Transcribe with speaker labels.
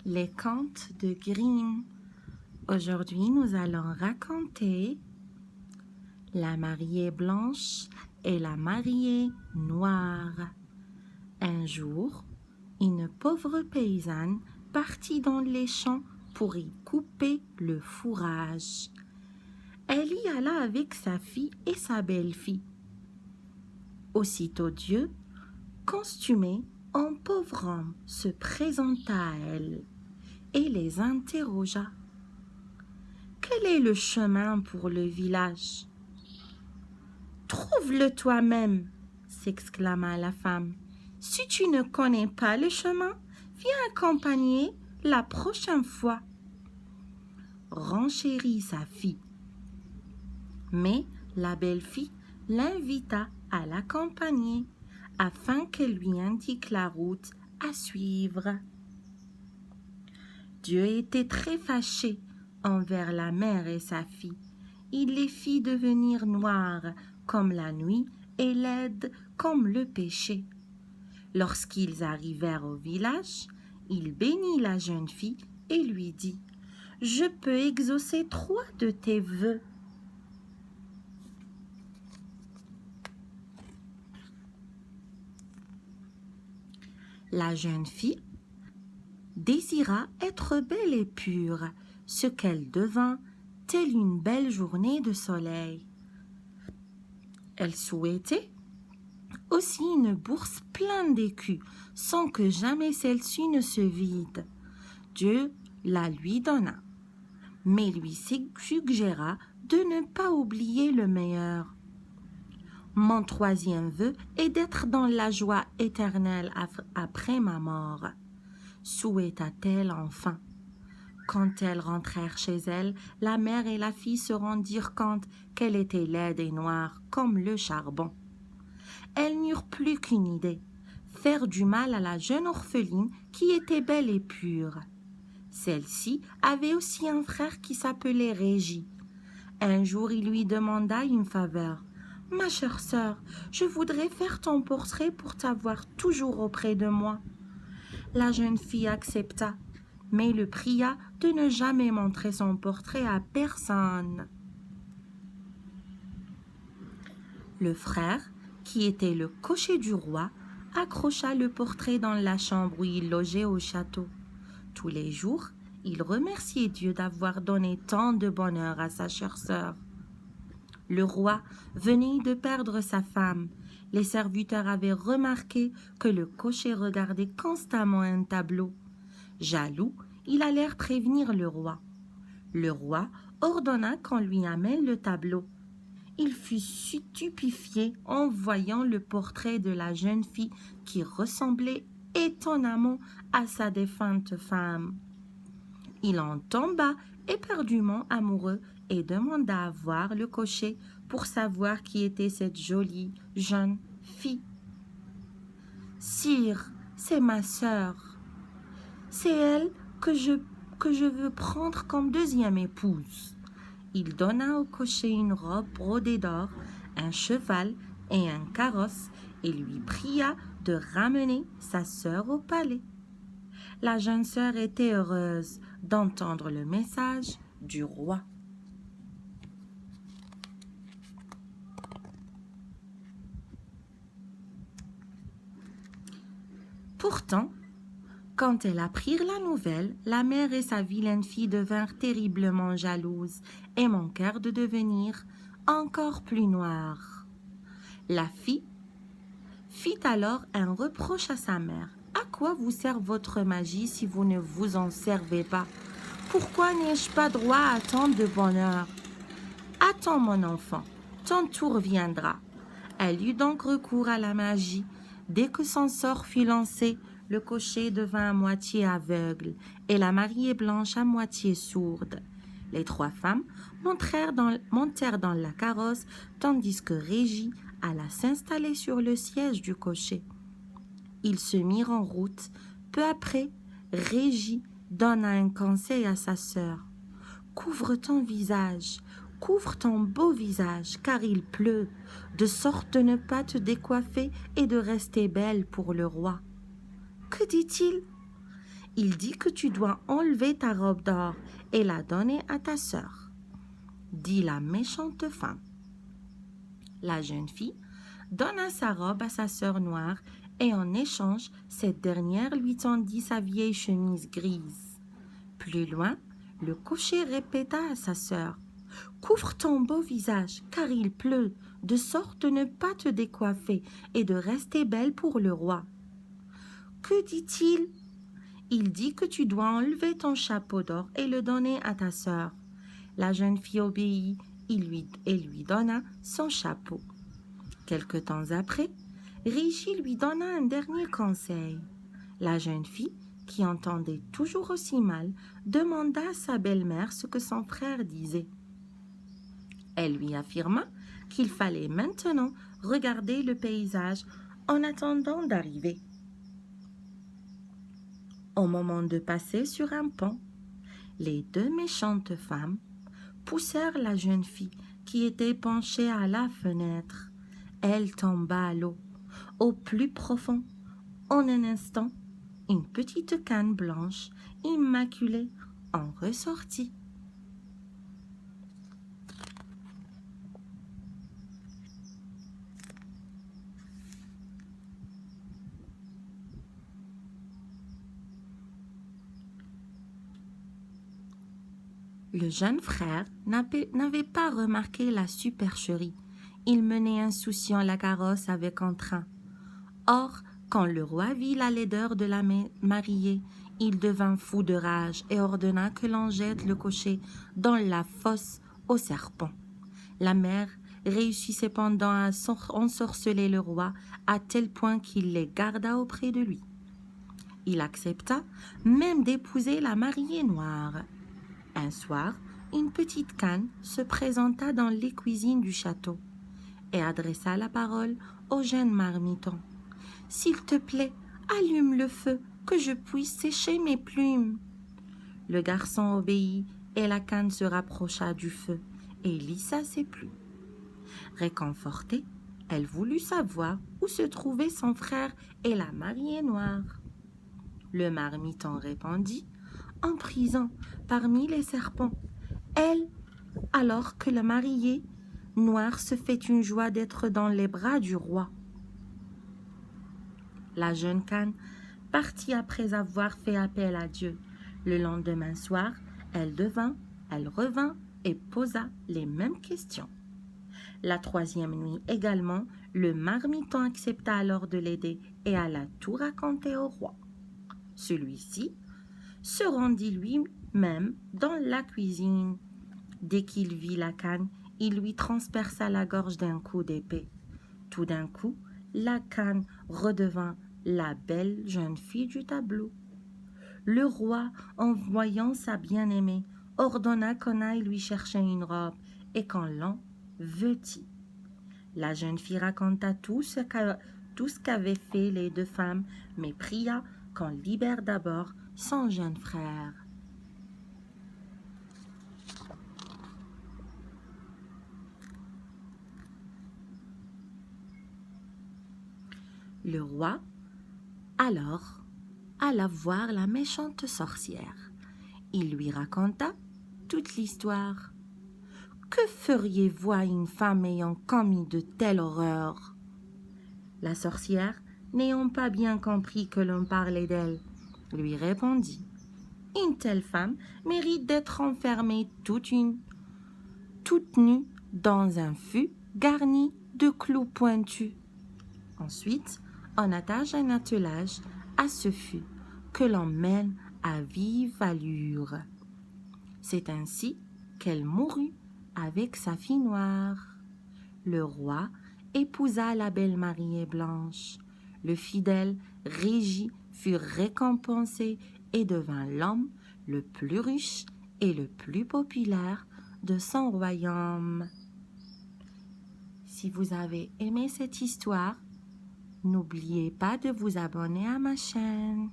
Speaker 1: Les contes de Grimm. Aujourd'hui, nous allons raconter la mariée blanche et la mariée noire. Un jour, une pauvre paysanne partit dans les champs pour y couper le fourrage. Elle y alla avec sa fille et sa belle-fille. Aussitôt Dieu, costumé en pauvre homme, se présenta à elle et les interrogea. Quel est le chemin pour le village? Trouve-le toi-même, s'exclama la femme. Si tu ne connais pas le chemin, viens accompagner la prochaine fois. Renchérit sa fille. Mais la belle-fille l'invita à l'accompagner afin qu'elle lui indique la route à suivre. Dieu était très fâché envers la mère et sa fille. Il les fit devenir noires comme la nuit et laides comme le péché. Lorsqu'ils arrivèrent au village, il bénit la jeune fille et lui dit « Je peux exaucer 3 de tes vœux. » La jeune fille désira être belle et pure, ce qu'elle devint, telle une belle journée de soleil. Elle souhaitait aussi une bourse pleine d'écus, sans que jamais celle-ci ne se vide. Dieu la lui donna, mais lui suggéra de ne pas oublier le meilleur. Mon 3e vœu est d'être dans la joie éternelle après ma mort, souhaita-t-elle enfin. Quand elles rentrèrent chez elles, la mère et la fille se rendirent compte qu'elle était laide et noire comme le charbon. Elles n'eurent plus qu'une idée, faire du mal à la jeune orpheline qui était belle et pure. Celle-ci avait aussi un frère qui s'appelait Régis. Un jour, il lui demanda une faveur. « Ma chère sœur, je voudrais faire ton portrait pour t'avoir toujours auprès de moi. » La jeune fille accepta, mais le pria de ne jamais montrer son portrait à personne. Le frère, qui était le cocher du roi, accrocha le portrait dans la chambre où il logeait au château. Tous les jours, il remerciait Dieu d'avoir donné tant de bonheur à sa chère sœur. Le roi venait de perdre sa femme. Les serviteurs avaient remarqué que le cocher regardait constamment un tableau. Jaloux, ils allèrent prévenir le roi. Le roi ordonna qu'on lui amène le tableau. Il fut stupéfié en voyant le portrait de la jeune fille qui ressemblait étonnamment à sa défunte femme. Il en tomba éperdument amoureux et demanda à voir le cocher pour savoir qui était cette jolie jeune fille. « Sire, c'est ma sœur. C'est elle que je veux prendre comme 2e épouse. » Il donna au cocher une robe brodée d'or, un cheval et un carrosse et lui pria de ramener sa sœur au palais. La jeune sœur était heureuse d'entendre le message du roi. Pourtant, quand elles apprirent la nouvelle, la mère et sa vilaine fille devinrent terriblement jalouses et manquèrent de devenir encore plus noires. La fille fit alors un reproche à sa mère. « À quoi vous sert votre magie si vous ne vous en servez pas? Pourquoi n'ai-je pas droit à tant de bonheur? Attends mon enfant, ton tour viendra. » Elle eut donc recours à la magie. Dès que son sort fut lancé, le cocher devint à moitié aveugle et la mariée blanche à moitié sourde. Les 3 femmes montèrent dans la carrosse tandis que Régis alla s'installer sur le siège du cocher. Ils se mirent en route. Peu après, Régis donna un conseil à sa sœur. « Couvre ton visage, couvre ton beau visage, car il pleut, de sorte de ne pas te décoiffer et de rester belle pour le roi. » Que dit-il? Il dit que tu dois enlever ta robe d'or et la donner à ta sœur, dit la méchante femme. La jeune fille donna sa robe à sa sœur noire et en échange, cette dernière lui tendit sa vieille chemise grise. Plus loin, le cocher répéta à sa sœur: « Couvre ton beau visage, car il pleut, de sorte de ne pas te décoiffer et de rester belle pour le roi. » « Que dit-il » ? « Il dit que tu dois enlever ton chapeau d'or et le donner à ta sœur. » La jeune fille obéit et lui donna son chapeau. Quelque temps après, Régis lui donna un dernier conseil. La jeune fille, qui entendait toujours aussi mal, demanda à sa belle-mère ce que son frère disait. Elle lui affirma qu'il fallait maintenant regarder le paysage en attendant d'arriver. Au moment de passer sur un pont, les deux méchantes femmes poussèrent la jeune fille qui était penchée à la fenêtre. Elle tomba à l'eau. Au plus profond, en un instant, une petite canne blanche, immaculée, en ressortit. Le jeune frère n'avait pas remarqué la supercherie. Il menait insouciant la carrosse avec entrain. Or, quand le roi vit la laideur de la mariée, il devint fou de rage et ordonna que l'on jette le cocher dans la fosse aux serpents. La mère réussit cependant à ensorceler le roi à tel point qu'il les garda auprès de lui. Il accepta même d'épouser la mariée noire. Un soir, une petite canne se présenta dans les cuisines du château et adressa la parole au jeune marmiton. « S'il te plaît, allume le feu, que je puisse sécher mes plumes. » Le garçon obéit et la canne se rapprocha du feu et lissa ses plumes. Réconfortée, elle voulut savoir où se trouvaient son frère et la mariée noire. Le marmiton répondit: « En prison, parmi les serpents. » Elle, alors que le marié noir se fait une joie d'être dans les bras du roi. La jeune canne partit après avoir fait appel à Dieu. Le lendemain soir, elle revint et posa les mêmes questions. La troisième nuit également, le marmiton accepta alors de l'aider et alla tout raconter au roi. Celui-ci se rendit lui-même dans la cuisine. Dès qu'il vit la canne, il lui transperça la gorge d'un coup d'épée. Tout d'un coup, la canne redevint la belle jeune fille du tableau. Le roi, en voyant sa bien-aimée, ordonna qu'on aille lui chercher une robe et qu'on l'en vêtit. La jeune fille raconta tout ce qu'avaient fait les deux femmes, mais pria qu'on libère d'abord son jeune frère. Le roi, alors, alla voir la méchante sorcière. Il lui raconta toute l'histoire. « Que feriez-vous à une femme ayant commis de telles horreurs ?» La sorcière, n'ayant pas bien compris que l'on parlait d'elle, lui répondit: « Une telle femme mérite d'être enfermée toute nue dans un fût garni de clous pointus. » Ensuite, on attache un attelage à ce fût que l'on mène à vive allure. C'est ainsi qu'elle mourut avec sa fille noire. Le roi épousa la belle mariée blanche. Le fidèle Régis fut récompensé et devint l'homme le plus riche et le plus populaire de son royaume. Si vous avez aimé cette histoire, n'oubliez pas de vous abonner à ma chaîne.